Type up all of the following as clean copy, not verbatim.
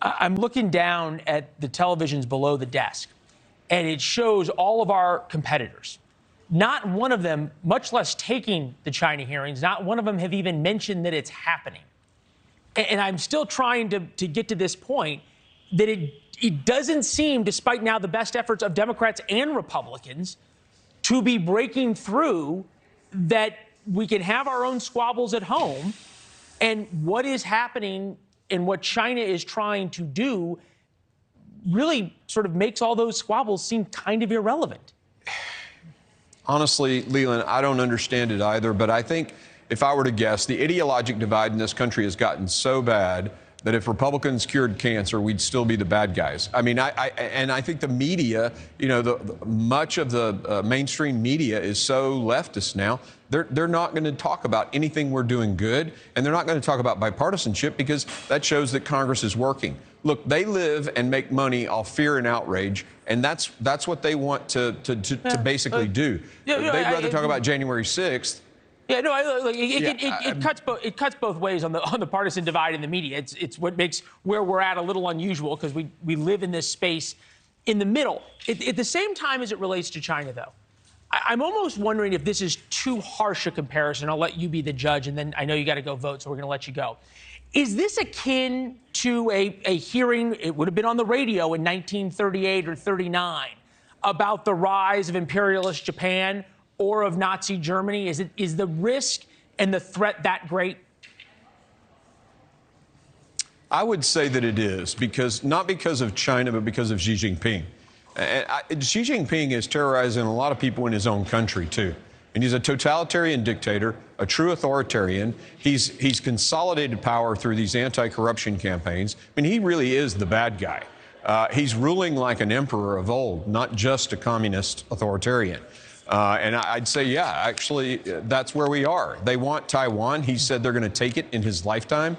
I'm looking down at the televisions below the desk, and it shows all of our competitors. Not one of them, much less taking the China hearings, not one of them have even mentioned that it's happening. And I'm still trying to get to this point that it doesn't seem, despite now the best efforts of Democrats and Republicans, to be breaking through that we can have our own squabbles at home. And what is happening and what China is trying to do really sort of makes all those squabbles seem kind of irrelevant. Honestly, Leland, I don't understand it either, but I think if I were to guess, the ideologic divide in this country has gotten so bad that if Republicans cured cancer, we'd still be the bad guys. I mean, I think the media, you know, much of the mainstream media is so leftist now. They're not going to talk about anything we're doing good, and they're not going to talk about bipartisanship because that shows that Congress is working. Look, they live and make money off fear and outrage, and that's what they want to basically do. They'd rather talk about January 6th. Yeah, no, it cuts both ways on the partisan divide in the media. It's what makes where we're at a little unusual because we live in this space in the middle. At the same time as it relates to China, though, I'm almost wondering if this is too harsh a comparison. I'll let you be the judge, and then I know you got to go vote, so we're going to let you go. Is this akin to a hearing, it would have been on the radio in 1938 or 39, about the rise of imperialist Japan or of Nazi Germany? Is the risk and the threat that great? I would say that it is, not because of China, but because of Xi Jinping. Xi Jinping is terrorizing a lot of people in his own country, too. And he's a totalitarian dictator, a true authoritarian. He's consolidated power through these anti-corruption campaigns. I mean, he really is the bad guy. He's ruling like an emperor of old, not just a communist authoritarian. And I'd say, yeah, actually, that's where we are. They want Taiwan. He said they're going to take it in his lifetime.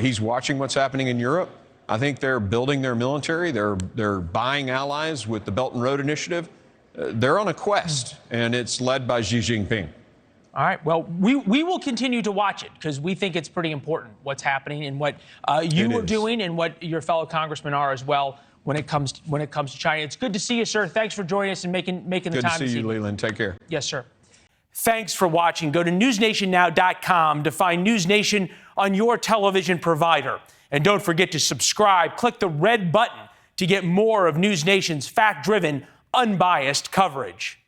He's watching what's happening in Europe. I think they're building their military. They're buying allies with the Belt and Road Initiative. They're on a quest, and it's led by Xi Jinping. All right. Well, we will continue to watch it because we think it's pretty important what's happening and what you are doing and what your fellow congressmen are as well when it comes to China. It's good to see you, sir. Thanks for joining us and making the time. Good to see you, Leland. Take care. Yes, sir. Thanks for watching. Go to newsnationnow.com to find NewsNation on your television provider. And don't forget to subscribe. Click the red button to get more of NewsNation's fact-driven, unbiased coverage.